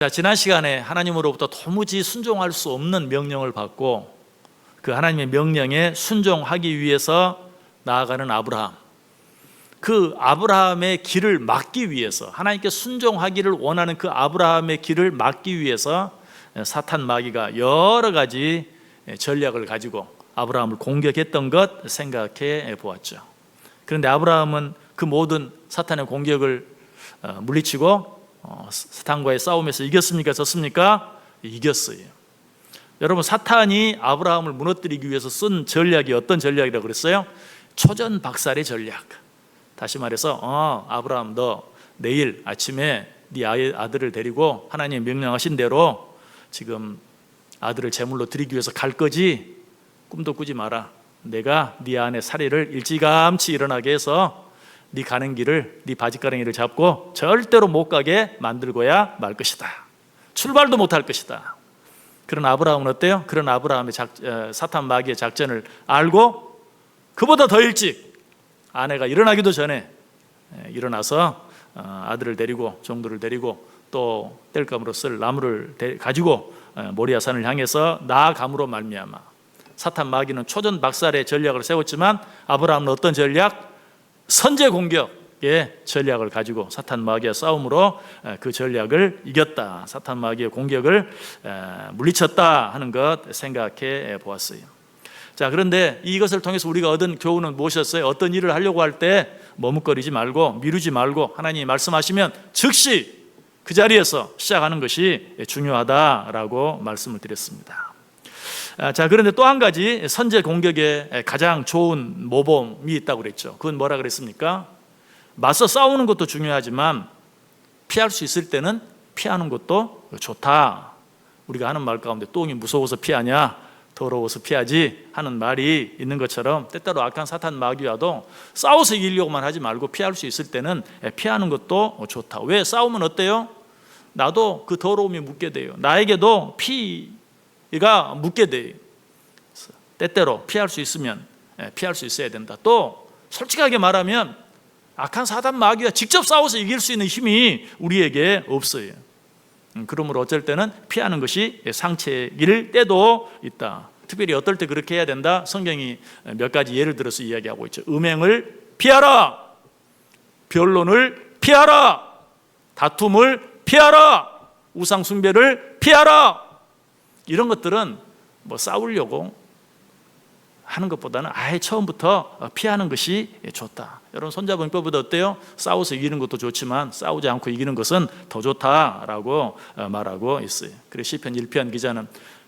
자, 지난 시간에 하나님으로부터 도무지 순종할 수 없는 명령을 받고 그 하나님의 명령에 순종하기 위해서 나아가는 아브라함, 그 아브라함의 길을 막기 위해서, 하나님께 순종하기를 원하는 그 아브라함의 길을 막기 위해서 사탄 마귀가 여러 가지 전략을 가지고 아브라함을 공격했던 것 생각해 보았죠. 그런데 아브라함은 그 모든 사탄의 공격을 물리치고 사탄과의 싸움에서 이겼습니까? 졌습니까? 이겼어요. 여러분, 사탄이 아브라함을 무너뜨리기 위해서 쓴 전략이 어떤 전략이라고 그랬어요? 초전박살의 전략. 다시 말해서 아브라함, 너 내일 아침에 네 아들을 데리고 하나님이 명령하신 대로 지금 아들을 제물로 드리기 위해서 갈 거지? 꿈도 꾸지 마라. 내가 네 안에 사례를 일찌감치 일어나게 해서 네 가는 길을, 네 바지가랑이를 잡고 절대로 못 가게 만들고야 말 것이다. 출발도 못 할 것이다. 그런 아브라함은 어때요? 그런 아브라함의 사탄 마귀의 작전을 알고 그보다 더 일찍 아내가 일어나기도 전에 일어나서 아들을 데리고, 종들을 데리고 또 뗄감으로 쓸 나무를 가지고 모리아산을 향해서 나아감으로 말미암아 사탄 마귀는 초전박살의 전략을 세웠지만 아브라함은 어떤 전략? 선제 공격의 전략을 가지고 사탄 마귀와 싸움으로 그 전략을 이겼다. 사탄 마귀의 공격을 물리쳤다 하는 것 생각해 보았어요. 자, 그런데 이것을 통해서 우리가 얻은 교훈은 무엇이었어요? 어떤 일을 하려고 할 때 머뭇거리지 말고 미루지 말고 하나님이 말씀하시면 즉시 그 자리에서 시작하는 것이 중요하다라고 말씀을 드렸습니다. 자, 그런데 또 한 가지 선제 공격에 가장 좋은 모범이 있다고 그랬죠. 그건 뭐라 그랬습니까? 맞서 싸우는 것도 중요하지만 피할 수 있을 때는 피하는 것도 좋다. 우리가 하는 말 가운데 똥이 무서워서 피하냐, 더러워서 피하지 하는 말이 있는 것처럼 때때로 악한 사탄 마귀와도 싸워서 이기려고만 하지 말고 피할 수 있을 때는 피하는 것도 좋다. 왜? 싸우면 어때요? 나도 그 더러움이 묻게 돼요. 나에게도 피가 묻게 돼요. 때때로 피할 수 있으면 피할 수 있어야 된다. 또 솔직하게 말하면 악한 사탄 마귀와 직접 싸워서 이길 수 있는 힘이 우리에게 없어요. 그러므로 어쩔 때는 피하는 것이 상책일 때도 있다. 특별히 어떨 때 그렇게 해야 된다? 성경이 몇 가지 예를 들어서 이야기하고 있죠. 음행을 피하라, 변론을 피하라, 다툼을 피하라, 우상 숭배를 피하라. 이런 것들은 뭐 싸우려고 하는 것보다는 아예 처음부터 피하는 것이 좋다. 여러분, 손자병법보다 어때요? 싸워서 이기는 것도 좋지만 싸우지 않고 이기는 것은 더 좋다라고 말하고 있어요. 그래서 시편 1편 기자는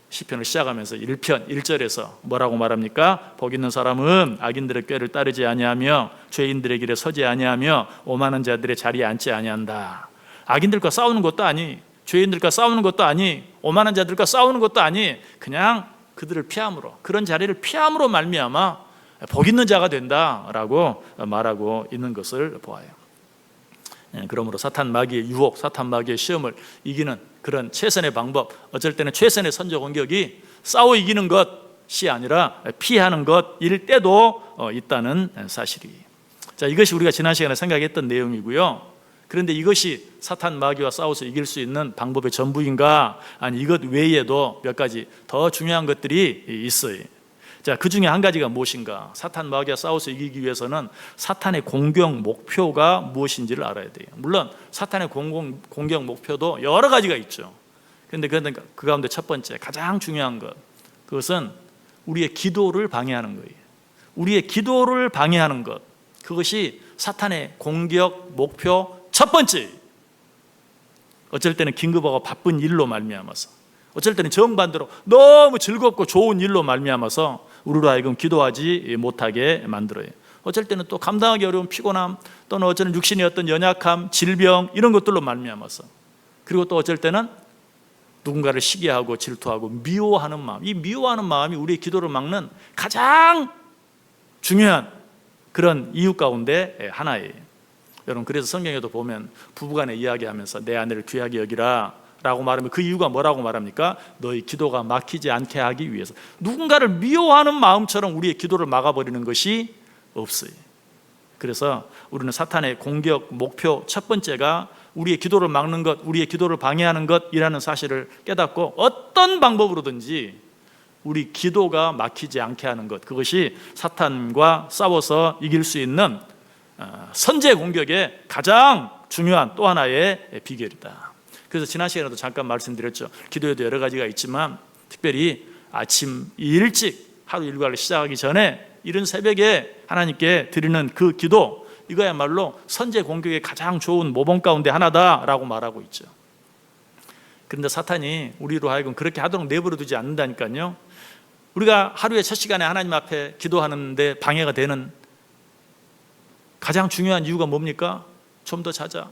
시편을 시작하면서 1편 1절에서 뭐라고 말합니까? 복 있는 사람은 악인들의 꾀를 따르지 아니하며 죄인들의 길에 서지 아니하며 오만한 자들의 자리에 앉지 아니한다. 악인들과 싸우는 것도 아니, 죄인들과 싸우는 것도 아니, 오만한 자들과 싸우는 것도 아니, 그냥 그들을 피함으로, 그런 자리를 피함으로 말미암아 복 있는 자가 된다라고 말하고 있는 것을 보아요. 그러므로 사탄 마귀의 유혹, 사탄 마귀의 시험을 이기는 그런 최선의 방법, 어쩔 때는 최선의 선제 공격이 싸워 이기는 것이 아니라 피하는 것일 때도 있다는 사실이에요. 자, 이것이 우리가 지난 시간에 생각했던 내용이고요. 그런데 이것이 사탄 마귀와 싸워서 이길 수 있는 방법의 전부인가? 아니, 이것 외에도 몇 가지 더 중요한 것들이 있어요. 자, 그 중에 한 가지가 무엇인가? 사탄 마귀와 싸워서 이기기 위해서는 사탄의 공격 목표가 무엇인지를 알아야 돼요. 물론 사탄의 공격 목표도 여러 가지가 있죠. 그런데 그 가운데 첫 번째, 가장 중요한 것, 그것은 우리의 기도를 방해하는 거예요. 우리의 기도를 방해하는 것, 그것이 사탄의 공격 목표 첫 번째. 어쩔 때는 긴급하고 바쁜 일로 말미암아서, 어쩔 때는 정반대로 너무 즐겁고 좋은 일로 말미암아서 우리로 하여금 기도하지 못하게 만들어요. 어쩔 때는 또 감당하기 어려운 피곤함, 또는 어쩌면 육신의 어떤 연약함, 질병, 이런 것들로 말미암아서, 그리고 또 어쩔 때는 누군가를 시기하고 질투하고 미워하는 마음, 이 미워하는 마음이 우리의 기도를 막는 가장 중요한 그런 이유 가운데 하나예요. 여러분, 그래서 성경에도 보면 부부간에 이야기하면서 내 아내를 귀하게 여기라 라고 말하면 그 이유가 뭐라고 말합니까? 너희 기도가 막히지 않게 하기 위해서. 누군가를 미워하는 마음처럼 우리의 기도를 막아버리는 것이 없어요. 그래서 우리는 사탄의 공격 목표 첫 번째가 우리의 기도를 막는 것, 우리의 기도를 방해하는 것이라는 사실을 깨닫고 어떤 방법으로든지 우리 기도가 막히지 않게 하는 것, 그것이 사탄과 싸워서 이길 수 있는 선제 공격의 가장 중요한 또 하나의 비결이다. 그래서 지난 시간에도 잠깐 말씀드렸죠. 기도에도 여러 가지가 있지만 특별히 아침 일찍 하루 일과를 시작하기 전에 이른 새벽에 하나님께 드리는 그 기도, 이거야말로 선제 공격의 가장 좋은 모범 가운데 하나다라고 말하고 있죠. 그런데 사탄이 우리로 하여금 그렇게 하도록 내버려 두지 않는다니까요. 우리가 하루의 첫 시간에 하나님 앞에 기도하는데 방해가 되는 가장 중요한 이유가 뭡니까? 좀 더 자자,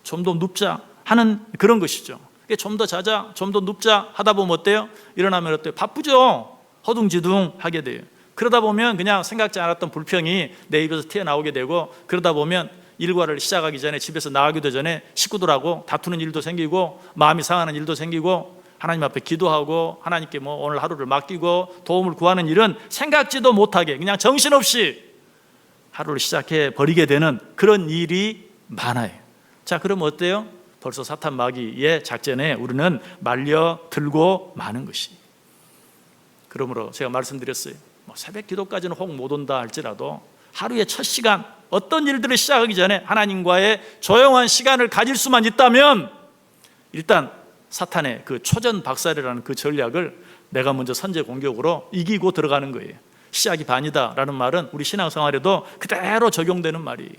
좀 더 눕자 하는 그런 것이죠. 좀 더 자자, 좀 더 눕자 하다 보면 어때요? 일어나면 어때요? 바쁘죠? 허둥지둥 하게 돼요. 그러다 보면 그냥 생각지 않았던 불평이 내 입에서 튀어나오게 되고, 그러다 보면 일과를 시작하기 전에, 집에서 나가기도 전에 식구들하고 다투는 일도 생기고 마음이 상하는 일도 생기고, 하나님 앞에 기도하고 하나님께 오늘 하루를 맡기고 도움을 구하는 일은 생각지도 못하게 그냥 정신없이 하루를 시작해 버리게 되는 그런 일이 많아요. 자, 그럼 어때요? 벌써 사탄 마귀의 작전에 우리는 말려들고 마는 것이. 그러므로 제가 말씀드렸어요. 새벽 기도까지는 혹 못 온다 할지라도 하루의 첫 시간, 어떤 일들을 시작하기 전에 하나님과의 조용한 시간을 가질 수만 있다면 일단 사탄의 그 초전박살이라는 그 전략을 내가 먼저 선제 공격으로 이기고 들어가는 거예요. 시작이 반이다라는 말은 우리 신앙생활에도 그대로 적용되는 말이에요.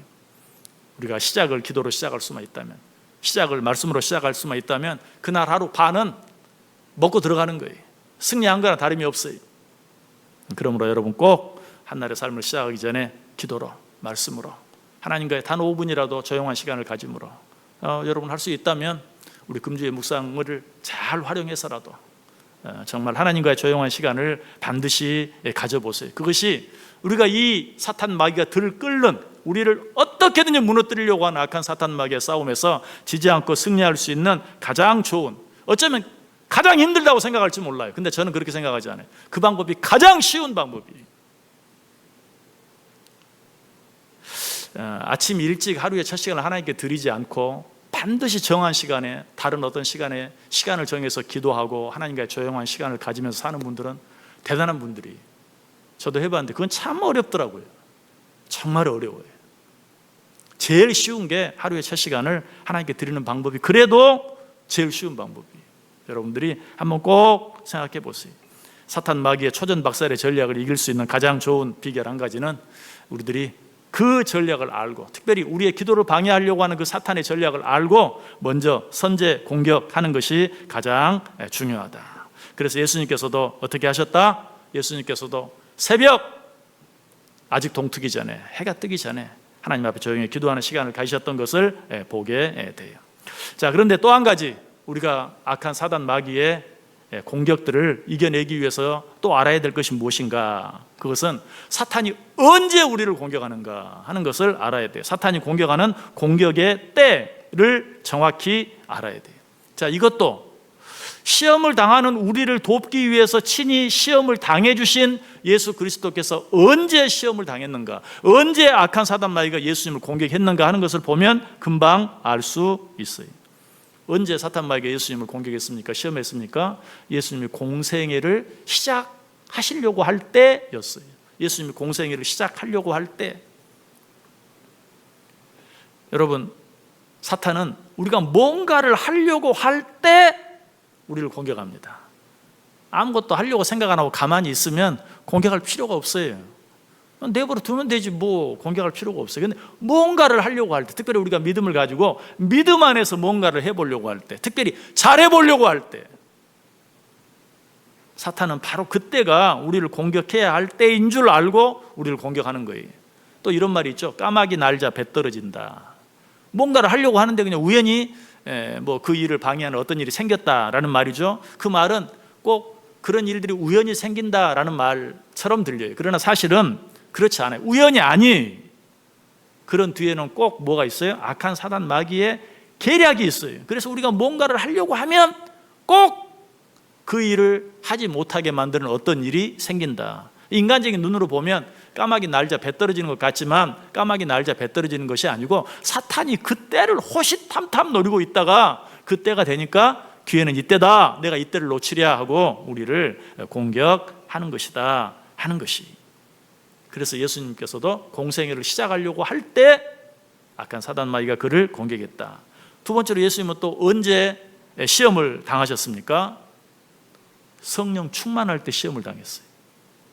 우리가 시작을 기도로 시작할 수만 있다면, 시작을 말씀으로 시작할 수만 있다면 그날 하루 반은 먹고 들어가는 거예요. 승리한 거나 다름이 없어요. 그러므로 여러분 꼭 한날의 삶을 시작하기 전에 기도로, 말씀으로, 하나님과의 단 5분이라도 조용한 시간을 가짐으로 여러분 할 수 있다면 우리 금주의 묵상을 잘 활용해서라도 정말 하나님과의 조용한 시간을 반드시 가져보세요. 그것이 우리가 이 사탄 마귀가 들끓는, 우리를 어떻게든지 무너뜨리려고 하는 악한 사탄 마귀의 싸움에서 지지 않고 승리할 수 있는 가장 좋은, 어쩌면 가장 힘들다고 생각할지 몰라요. 근데 저는 그렇게 생각하지 않아요. 그 방법이 가장 쉬운 방법이에요. 아침 일찍 하루의 첫 시간을 하나님께 드리지 않고 반드시 정한 시간에, 다른 어떤 시간에 시간을 정해서 기도하고 하나님과의 조용한 시간을 가지면서 사는 분들은 대단한 분들이, 저도 해봤는데 그건 참 어렵더라고요. 정말 어려워요. 제일 쉬운 게 하루의 첫 시간을 하나님께 드리는 방법이 그래도 제일 쉬운 방법이에요. 여러분들이 한번 꼭 생각해 보세요. 사탄 마귀의 초전박살의 전략을 이길 수 있는 가장 좋은 비결 한 가지는 우리들이 그 전략을 알고, 특별히 우리의 기도를 방해하려고 하는 그 사탄의 전략을 알고 먼저 선제 공격하는 것이 가장 중요하다. 그래서 예수님께서도 어떻게 하셨다? 예수님께서도 새벽 아직 동트기 전에, 해가 뜨기 전에 하나님 앞에 조용히 기도하는 시간을 가지셨던 것을 보게 돼요. 자, 그런데 또 한 가지 우리가 악한 사단 마귀의 공격들을 이겨내기 위해서 또 알아야 될 것이 무엇인가? 그것은 사탄이 언제 우리를 공격하는가 하는 것을 알아야 돼요. 사탄이 공격하는 공격의 때를 정확히 알아야 돼요. 자, 이것도 시험을 당하는 우리를 돕기 위해서 친히 시험을 당해주신 예수 그리스도께서 언제 시험을 당했는가, 언제 악한 사단 마귀가 예수님을 공격했는가 하는 것을 보면 금방 알 수 있어요. 언제 사탄 마귀가 예수님을 공격했습니까? 시험했습니까? 예수님이 공생애를 시작하시려고 할 때였어요. 예수님이 공생애를 시작하려고 할 때. 여러분, 사탄은 우리가 뭔가를 하려고 할 때 우리를 공격합니다. 아무것도 하려고 생각 안 하고 가만히 있으면 공격할 필요가 없어요. 내버려 두면 되지 뭐 공격할 필요가 없어요. 근데 뭔가를 하려고 할 때, 특별히 우리가 믿음을 가지고 믿음 안에서 뭔가를 해보려고 할 때, 특별히 잘해보려고 할 때, 사탄은 바로 그때가 우리를 공격해야 할 때인 줄 알고 우리를 공격하는 거예요. 또 이런 말이 있죠. 까마귀 날자 배 떨어진다. 뭔가를 하려고 하는데 그냥 우연히 그 일을 방해하는 어떤 일이 생겼다라는 말이죠. 그 말은 꼭 그런 일들이 우연히 생긴다라는 말처럼 들려요. 그러나 사실은 그렇지 않아요. 우연이 아니. 그런 뒤에는 꼭 뭐가 있어요? 악한 사단 마귀의 계략이 있어요. 그래서 우리가 뭔가를 하려고 하면 꼭 그 일을 하지 못하게 만드는 어떤 일이 생긴다. 인간적인 눈으로 보면 까마귀 날자 배 떨어지는 것 같지만 까마귀 날자 배 떨어지는 것이 아니고 사탄이 그 때를 호시탐탐 노리고 있다가 그 때가 되니까 기회는 이때다, 내가 이때를 놓치랴 하고 우리를 공격하는 것이다 하는 것이. 그래서 예수님께서도 공생애를 시작하려고 할 때 악한 사단 마귀가 그를 공격했다. 두 번째로 예수님은 또 언제 시험을 당하셨습니까? 성령 충만할 때 시험을 당했어요.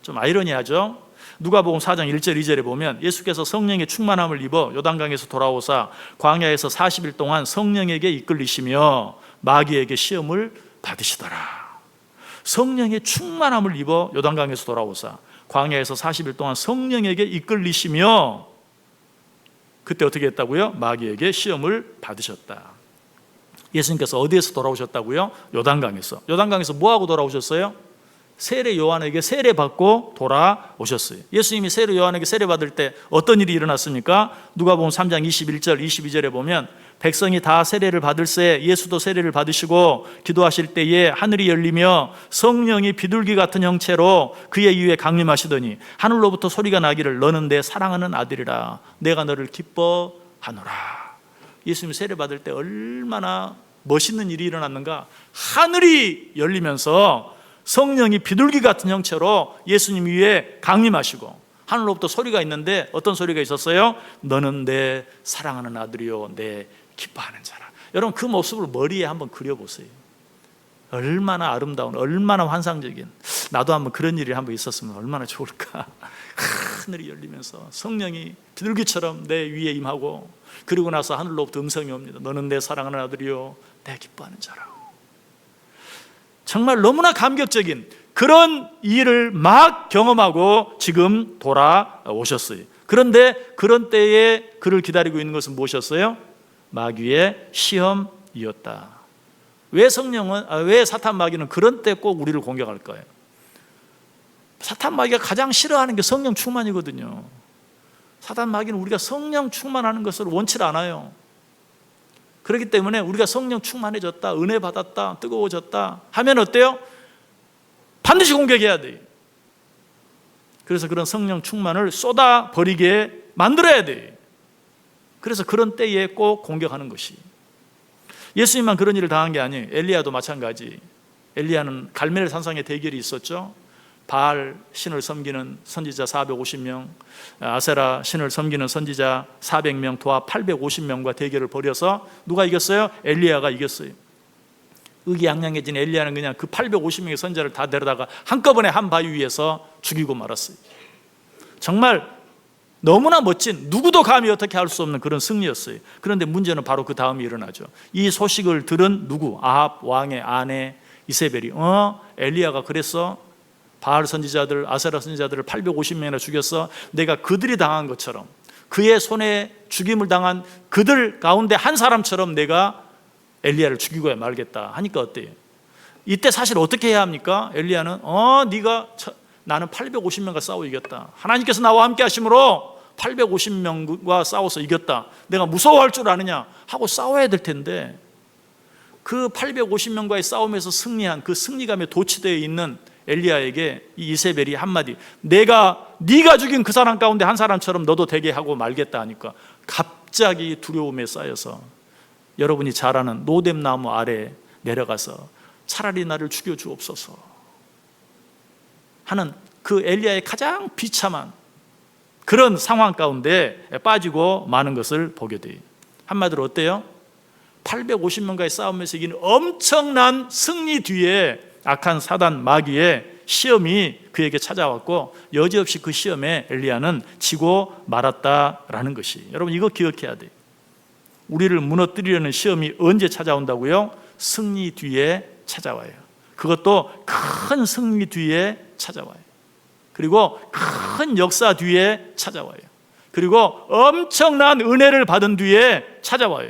좀 아이러니하죠? 누가복음 4장 1절 2절에 보면 예수께서 성령의 충만함을 입어 요단강에서 돌아오사 광야에서 40일 동안 성령에게 이끌리시며 마귀에게 시험을 받으시더라. 성령의 충만함을 입어 요단강에서 돌아오사 광야에서 40일 동안 성령에게 이끌리시며 그때 어떻게 했다고요? 마귀에게 시험을 받으셨다. 예수님께서 어디에서 돌아오셨다고요? 요단강에서. 요단강에서 뭐하고 돌아오셨어요? 세례 요한에게 세례받고 돌아오셨어요. 예수님이 세례 요한에게 세례받을 때 어떤 일이 일어났습니까? 누가복음 3장 21절 22절에 보면 백성이 다 세례를 받을새 예수도 세례를 받으시고 기도하실 때에 하늘이 열리며 성령이 비둘기 같은 형체로 그의 위에 강림하시더니 하늘로부터 소리가 나기를 너는 내 사랑하는 아들이라 내가 너를 기뻐하노라. 예수님이 세례 받을 때 얼마나 멋있는 일이 일어났는가. 하늘이 열리면서 성령이 비둘기 같은 형체로 예수님 위에 강림하시고 하늘로부터 소리가 있는데 어떤 소리가 있었어요? 너는 내 사랑하는 아들이요 내 기뻐하는 자라. 여러분 그 모습을 머리에 한번 그려보세요. 얼마나 아름다운, 얼마나 환상적인. 나도 한번 그런 일이 한번 있었으면 얼마나 좋을까. 하늘이 열리면서 성령이 비둘기처럼 내 위에 임하고 그리고 나서 하늘로부터 음성이 옵니다. 너는 내 사랑하는 아들이요 내 기뻐하는 자라. 정말 너무나 감격적인 그런 일을 막 경험하고 지금 돌아오셨어요. 그런데 그런 때에 그를 기다리고 있는 것은 무엇이었어요? 마귀의 시험이었다. 왜 사탄 마귀는 그런 때 꼭 우리를 공격할까요? 사탄 마귀가 가장 싫어하는 게 성령 충만이거든요. 사탄 마귀는 우리가 성령 충만하는 것을 원치 않아요. 그렇기 때문에 우리가 성령 충만해졌다, 은혜 받았다, 뜨거워졌다 하면 어때요? 반드시 공격해야 돼요. 그래서 그런 성령 충만을 쏟아버리게 만들어야 돼요. 그래서 그런 때에 꼭 공격하는 것이. 예수님만 그런 일을 당한 게 아니에요. 엘리야도 마찬가지. 엘리야는 갈멜 산상에 대결이 있었죠. 바알 신을 섬기는 선지자 450명, 아세라 신을 섬기는 선지자 400명, 도합 850명과 대결을 벌여서 누가 이겼어요? 엘리야가 이겼어요. 의기양양해진 엘리야는 그냥 그 850명의 선지자를 다 데려다가 한꺼번에 한 바위 위에서 죽이고 말았어요. 정말 너무나 멋진, 누구도 감히 어떻게 할 수 없는 그런 승리였어요. 그런데 문제는 바로 그 다음이 일어나죠. 이 소식을 들은 누구? 아합 왕의 아내 이세벨이 엘리야가 그랬어? 바알 선지자들, 아세라 선지자들을 850명이나 죽였어. 내가 그들이 당한 것처럼 그의 손에 죽임을 당한 그들 가운데 한 사람처럼 내가 엘리야를 죽이고야 말겠다 하니까 어때요? 이때 사실 어떻게 해야 합니까? 엘리야는 나는 850명과 싸워 이겼다. 하나님께서 나와 함께 하심으로 850명과 싸워서 이겼다. 내가 무서워할 줄 아느냐 하고 싸워야 될 텐데 그 850명과의 싸움에서 승리한 그 승리감에 도취되어 있는 엘리야에게 이 이세벨이 한마디, 네가 죽인 그 사람 가운데 한 사람처럼 너도 되게 하고 말겠다 하니까 갑자기 두려움에 쌓여서 여러분이 잘 아는 노뎀나무 아래 내려가서 차라리 나를 죽여주옵소서 하는 그 엘리야의 가장 비참한 그런 상황 가운데 빠지고 마는 것을 보게 돼요. 한마디로 어때요? 850명과의 싸움에서 이기는 엄청난 승리 뒤에 악한 사단 마귀의 시험이 그에게 찾아왔고 여지없이 그 시험에 엘리야는 지고 말았다라는 것이. 여러분 이거 기억해야 돼요. 우리를 무너뜨리려는 시험이 언제 찾아온다고요? 승리 뒤에 찾아와요. 그것도 큰 승리 뒤에 찾아와요. 그리고 큰 역사 뒤에 찾아와요. 그리고 엄청난 은혜를 받은 뒤에 찾아와요.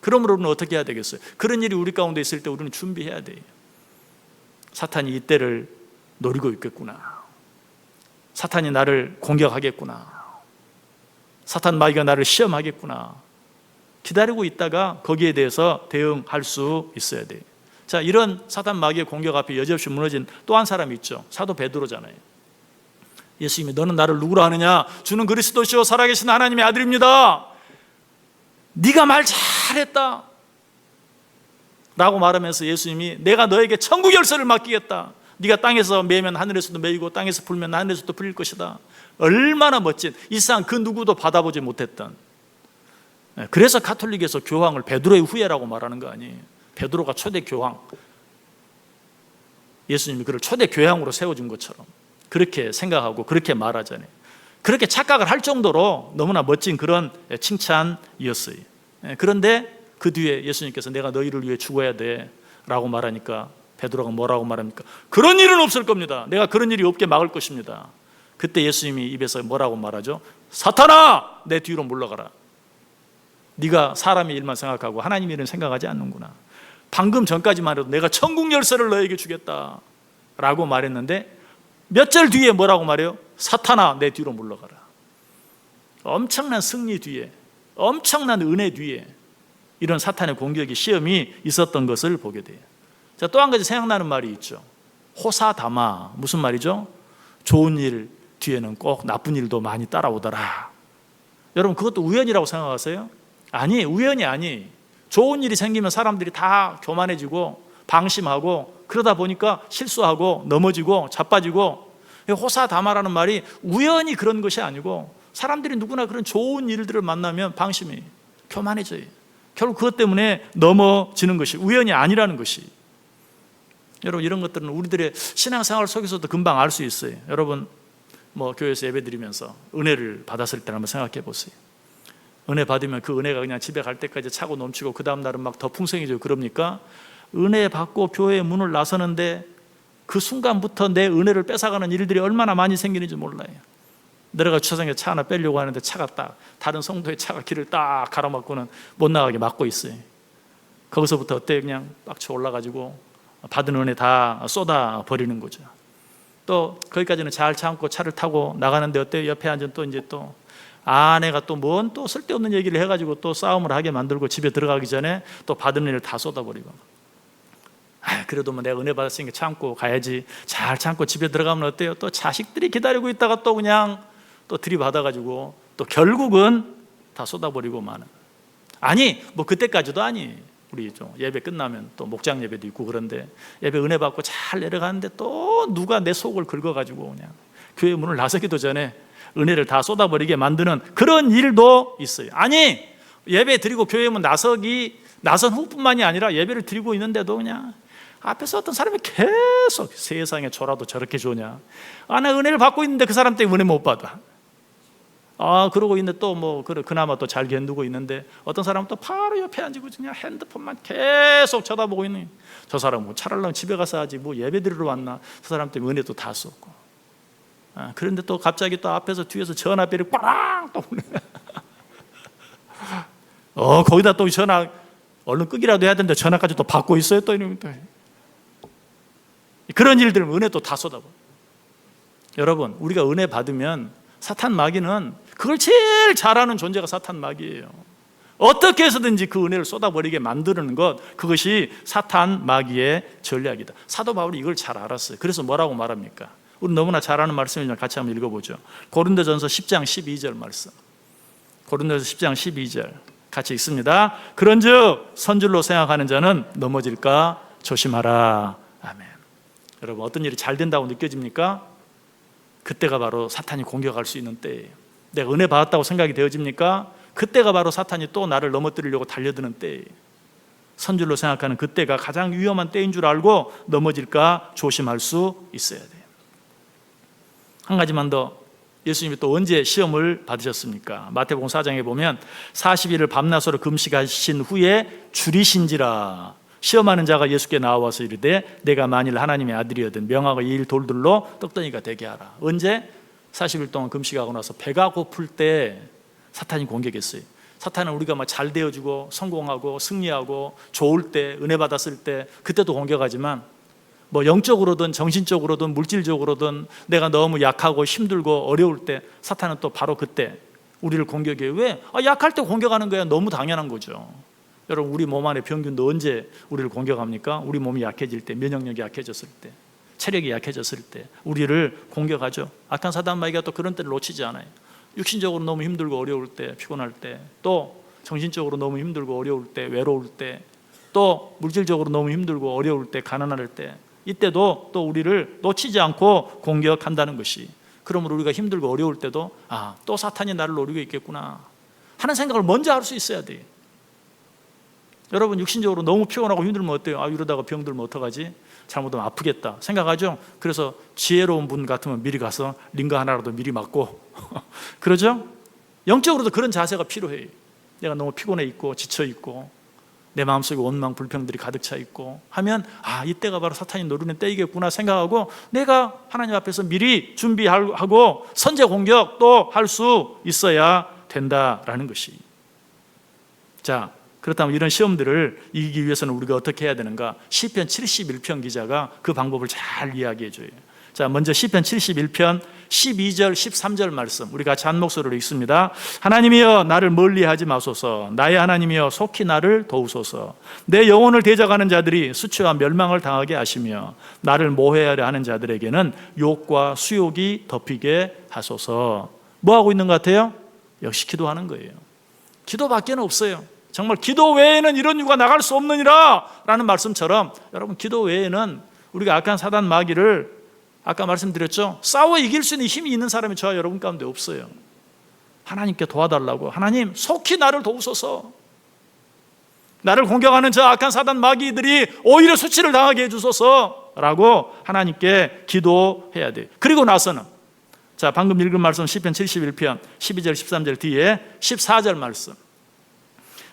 그러므로 우리는 어떻게 해야 되겠어요? 그런 일이 우리 가운데 있을 때 우리는 준비해야 돼요. 사탄이 이때를 노리고 있겠구나. 사탄이 나를 공격하겠구나. 사탄 마귀가 나를 시험하겠구나. 기다리고 있다가 거기에 대해서 대응할 수 있어야 돼요. 자, 이런 사탄 마귀의 공격 앞에 여지없이 무너진 또 한 사람이 있죠. 사도 베드로잖아요. 예수님이 너는 나를 누구로 하느냐? 주는 그리스도시요 살아계신 하나님의 아들입니다. 네가 말 잘했다 라고 말하면서 예수님이 내가 너에게 천국 열쇠를 맡기겠다. 네가 땅에서 매면 하늘에서도 매이고 땅에서 불면 하늘에서도 불릴 것이다. 얼마나 멋진, 이 세상 그 누구도 받아보지 못했던. 그래서 가톨릭에서 교황을 베드로의 후예라고 말하는 거 아니에요. 베드로가 초대 교황, 예수님이 그를 초대 교황으로 세워준 것처럼 그렇게 생각하고 그렇게 말하잖아요. 그렇게 착각을 할 정도로 너무나 멋진 그런 칭찬이었어요. 그런데 그 뒤에 예수님께서 내가 너희를 위해 죽어야 돼 라고 말하니까 베드로가 뭐라고 말합니까? 그런 일은 없을 겁니다. 내가 그런 일이 없게 막을 것입니다. 그때 예수님이 입에서 뭐라고 말하죠? 사탄아, 내 뒤로 물러가라. 네가 사람의 일만 생각하고 하나님 일은 생각하지 않는구나. 방금 전까지만 해도 내가 천국 열쇠를 너에게 주겠다 라고 말했는데 몇 절 뒤에 뭐라고 말해요? 사탄아, 내 뒤로 물러가라. 엄청난 승리 뒤에, 엄청난 은혜 뒤에 이런 사탄의 공격이, 시험이 있었던 것을 보게 돼요. 자, 또 한 가지 생각나는 말이 있죠. 호사다마. 무슨 말이죠? 좋은 일 뒤에는 꼭 나쁜 일도 많이 따라오더라. 여러분, 그것도 우연이라고 생각하세요? 아니, 우연이 아니. 좋은 일이 생기면 사람들이 다 교만해지고 방심하고 그러다 보니까 실수하고 넘어지고 자빠지고. 호사다마라는 말이 우연히 그런 것이 아니고 사람들이 누구나 그런 좋은 일들을 만나면 방심이, 교만해져요. 결국 그것 때문에 넘어지는 것이 우연이 아니라는 것이. 여러분, 이런 것들은 우리들의 신앙생활 속에서도 금방 알 수 있어요. 여러분, 교회에서 예배드리면서 은혜를 받았을 때 한번 생각해 보세요. 은혜 받으면 그 은혜가 그냥 집에 갈 때까지 차고 넘치고 그 다음 날은 막 더 풍성해지고 그럽니까? 은혜 받고 교회의 문을 나서는데 그 순간부터 내 은혜를 뺏어가는 일들이 얼마나 많이 생기는지 몰라요. 내려가 주차장에 차 하나 빼려고 하는데 차가 딱 다른 성도의 차가 길을 딱 가로막고는 못 나가게 막고 있어요. 거기서부터 어때? 그냥 빡쳐 올라가지고 받은 은혜 다 쏟아 버리는 거죠. 또 거기까지는 잘 참고 차를 타고 나가는데 어때? 옆에 앉은 또 이제 또 아내가 또 뭔 또 쓸데없는 얘기를 해가지고 또 싸움을 하게 만들고 집에 들어가기 전에 또 받은 은혜를 다 쏟아버리고. 그래도 내가 은혜 받았으니까 참고 가야지. 잘 참고 집에 들어가면 어때요? 또 자식들이 기다리고 있다가 또 그냥 또 들이받아가지고 또 결국은 다 쏟아버리고 마는. 아니, 그때까지도 아니. 우리 좀 예배 끝나면 또 목장 예배도 있고 그런데 예배 은혜 받고 잘 내려가는데 또 누가 내 속을 긁어가지고 그냥 교회 문을 나서기도 전에 은혜를 다 쏟아버리게 만드는 그런 일도 있어요. 아니, 예배 드리고 교회 문 나선 후뿐만이 아니라 예배를 드리고 있는데도 그냥 앞에서 어떤 사람이 계속 세상에 저라도 저렇게 좋냐. 나 은혜를 받고 있는데 그 사람 때문에 은혜 못 받아. 그러고 있는데 또 그나마 또 잘 견디고 있는데 어떤 사람은 또 바로 옆에 앉고 그냥 핸드폰만 계속 쳐다보고 있는. 저 사람 차라리 집에 가서 하지 예배 드리러 왔나. 저 사람 때문에 은혜도 다 썼고. 그런데 또 갑자기 또 앞에서 뒤에서 전화벨이 꽝 또 거기다 또 전화 얼른 끄기라도 해야 되는데 전화까지 또 받고 있어요. 또 이러면 또 그런 일들은 은혜 또 다 쏟아버. 여러분, 우리가 은혜 받으면 사탄 마귀는 그걸 제일 잘하는 존재가 사탄 마귀예요. 어떻게 해서든지 그 은혜를 쏟아버리게 만드는 것, 그것이 사탄 마귀의 전략이다. 사도 바울이 이걸 잘 알았어요. 그래서 뭐라고 말합니까? 우리 너무나 잘 아는 말씀이지만 같이 한번 읽어보죠. 고린도전서 10장 12절 말씀. 고린도전서 10장 12절 같이 읽습니다. 그런즉 선줄로 생각하는 자는 넘어질까 조심하라. 아멘. 여러분, 어떤 일이 잘 된다고 느껴집니까? 그때가 바로 사탄이 공격할 수 있는 때예요. 내가 은혜 받았다고 생각이 되어집니까? 그때가 바로 사탄이 또 나를 넘어뜨리려고 달려드는 때예요. 선줄로 생각하는 그때가 가장 위험한 때인 줄 알고 넘어질까 조심할 수 있어야 돼요. 한 가지만 더. 예수님이 또 언제 시험을 받으셨습니까? 마태복음 4장에 보면 40일을 밤낮으로 금식하신 후에 줄이신지라. 시험하는 자가 예수께 나와서 이르되 내가 만일 하나님의 아들이거든 명하고 이 일 돌들로 떡덩이가 되게 하라. 언제? 40일 동안 금식하고 나서 배가 고플 때 사탄이 공격했어요. 사탄은 우리가 잘 되어주고 성공하고 승리하고 좋을 때, 은혜 받았을 때 그때도 공격하지만 영적으로든 정신적으로든 물질적으로든 내가 너무 약하고 힘들고 어려울 때 사탄은 또 바로 그때 우리를 공격해요. 왜? 약할 때 공격하는 거야. 너무 당연한 거죠. 여러분, 우리 몸 안에 병균도 언제 우리를 공격합니까? 우리 몸이 약해질 때, 면역력이 약해졌을 때, 체력이 약해졌을 때 우리를 공격하죠. 악한 사단 마귀가 또 그런 때를 놓치지 않아요. 육신적으로 너무 힘들고 어려울 때, 피곤할 때, 또 정신적으로 너무 힘들고 어려울 때, 외로울 때, 또 물질적으로 너무 힘들고 어려울 때, 가난할 때, 이때도 또 우리를 놓치지 않고 공격한다는 것이, 그러므로 우리가 힘들고 어려울 때도 또 사탄이 나를 노리고 있겠구나 하는 생각을 먼저 할 수 있어야 돼요. 여러분, 육신적으로 너무 피곤하고 힘들면 어때요? 이러다가 병들면 어떡하지? 잘못하면 아프겠다 생각하죠. 그래서 지혜로운 분 같으면 미리 가서 링거 하나라도 미리 맞고 그러죠? 영적으로도 그런 자세가 필요해요. 내가 너무 피곤해 있고 지쳐 있고 내 마음속에 원망 불평들이 가득 차 있고 하면 이때가 바로 사탄이 노리는 때이겠구나 생각하고 내가 하나님 앞에서 미리 준비하고 선제 공격도 할 수 있어야 된다라는 것이. 자, 그렇다면 이런 시험들을 이기기 위해서는 우리가 어떻게 해야 되는가? 시편 71편 기자가 그 방법을 잘 이야기해 줘요. 자, 먼저 시편 71편 12절 13절 말씀 우리 같이 한 목소리로 읽습니다. 하나님이여 나를 멀리하지 마소서. 나의 하나님이여 속히 나를 도우소서. 내 영혼을 대적하는 자들이 수치와 멸망을 당하게 하시며 나를 모해하려 하는 자들에게는 욕과 수욕이 덮이게 하소서. 뭐 하고 있는 것 같아요? 역시 기도하는 거예요. 기도밖에는 없어요. 정말 기도 외에는 이런 유가 나갈 수 없느니라 라는 말씀처럼 여러분, 기도 외에는 우리가 악한 사단 마귀를 아까 말씀드렸죠? 싸워 이길 수 있는 힘이 있는 사람이 저와 여러분 가운데 없어요. 하나님께 도와달라고, 하나님 속히 나를 도우소서. 나를 공격하는 저 악한 사단 마귀들이 오히려 수치를 당하게 해주소서 라고 하나님께 기도해야 돼요. 그리고 나서는 자, 방금 읽은 말씀 시편 71편 12절 13절 뒤에 14절 말씀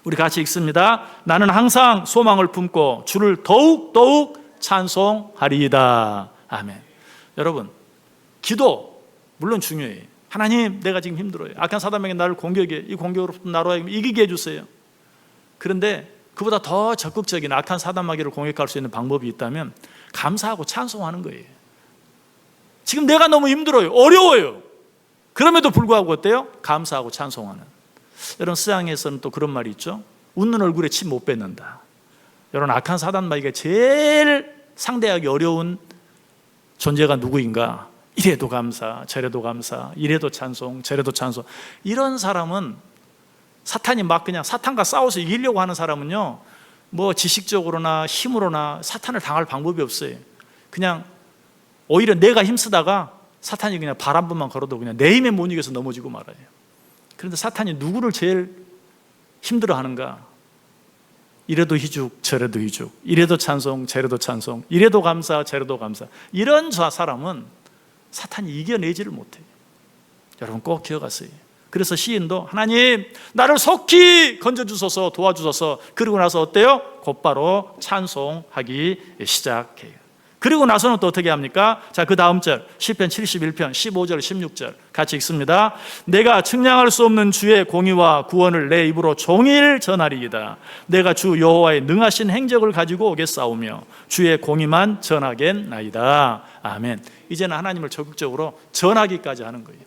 우리 같이 읽습니다. 나는 항상 소망을 품고 주를 더욱 찬송하리이다. 아멘. 여러분, 기도 물론 중요해요. 하나님, 내가 지금 힘들어요. 악한 사단에게 나를 공격해. 이 공격으로부터 나를 이기게 해주세요. 그런데 그보다 더 적극적인 악한 사단 마귀를 공격할 수 있는 방법이 있다면 감사하고 찬송하는 거예요. 지금 내가 너무 힘들어요. 어려워요. 그럼에도 불구하고 어때요? 감사하고 찬송하는. 여러분, 서양에서는 또 그런 말이 있죠. 웃는 얼굴에 침 못 뱉는다. 여러분, 악한 사단 마귀가 제일 상대하기 어려운 존재가 누구인가? 이래도 감사, 저래도 감사, 이래도 찬송, 저래도 찬송. 이런 사람은 사탄이 막 그냥 사탄과 싸워서 이기려고 하는 사람은요, 뭐 지식적으로나 힘으로나 사탄을 당할 방법이 없어요. 그냥 오히려 내가 힘쓰다가 사탄이 그냥 발 한 번만 걸어도 그냥 내 힘에 못 이겨서 넘어지고 말아요. 그런데 사탄이 누구를 제일 힘들어 하는가? 이래도 희죽, 저래도 희죽, 이래도 찬송, 저래도 찬송, 이래도 감사, 저래도 감사. 이런 사람은 사탄이 이겨내지를 못해요. 여러분 꼭 기억하세요. 그래서 시인도 하나님 나를 속히 건져주소서, 도와주소서. 그리고 나서 어때요? 곧바로 찬송하기 시작해요. 그리고 나서는 또 어떻게 합니까? 자, 그 다음 절 시편 71편 15절 16절 같이 읽습니다. 내가 측량할 수 없는 주의 공의와 구원을 내 입으로 종일 전하리이다. 내가 주 여호와의 능하신 행적을 가지고 오겠사오며 주의 공의만 전하겠나이다. 아멘. 이제는 하나님을 적극적으로 전하기까지 하는 거예요.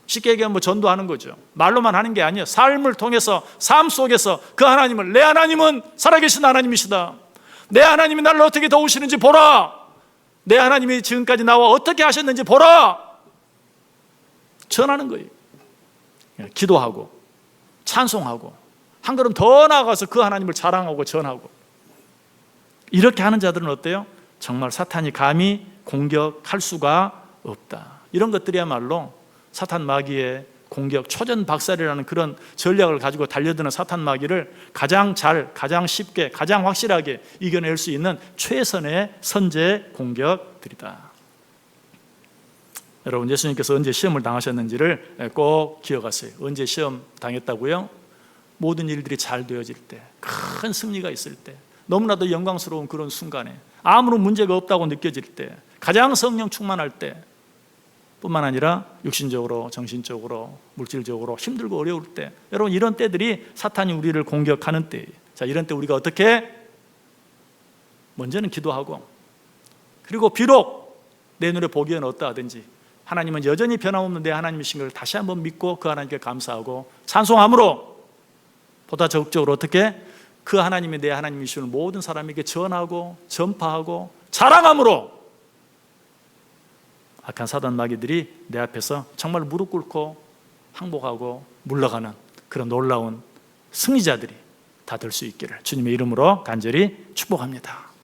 쉽게 얘기하면 뭐 전도하는 거죠. 말로만 하는 게 아니에요. 삶을 통해서, 삶 속에서 그 하나님을, 내 하나님은 살아계신 하나님이시다. 내 하나님이 나를 어떻게 도우시는지 보라. 내 하나님이 지금까지 나와 어떻게 하셨는지 보라. 전하는 거예요. 기도하고 찬송하고 한 걸음 더 나아가서 그 하나님을 자랑하고 전하고. 이렇게 하는 자들은 어때요? 정말 사탄이 감히 공격할 수가 없다. 이런 것들이야말로 사탄 마귀의 공격, 초전박살이라는 그런 전략을 가지고 달려드는 사탄 마귀를 가장 잘, 가장 쉽게, 가장 확실하게 이겨낼 수 있는 최선의 선제 공격들이다. 여러분, 예수님께서 언제 시험을 당하셨는지를 꼭 기억하세요. 언제 시험 당했다고요? 모든 일들이 잘 되어질 때, 큰 승리가 있을 때, 너무나도 영광스러운 그런 순간에, 아무런 문제가 없다고 느껴질 때, 가장 성령 충만할 때, 뿐만 아니라 육신적으로, 정신적으로, 물질적으로 힘들고 어려울 때, 여러분 이런 때들이 사탄이 우리를 공격하는 때예요. 자, 이런 때 우리가 어떻게? 먼저는 기도하고, 그리고 비록 내 눈에 보기에는 어떠하든지 하나님은 여전히 변함없는 내 하나님이신 걸 다시 한번 믿고 그 하나님께 감사하고 찬송함으로 보다 적극적으로 어떻게? 그 하나님이 내 하나님이신 모든 사람에게 전하고 전파하고 자랑함으로 악한 사단 마귀들이 내 앞에서 정말 무릎 꿇고 항복하고 물러가는 그런 놀라운 승리자들이 다 될 수 있기를 주님의 이름으로 간절히 축복합니다.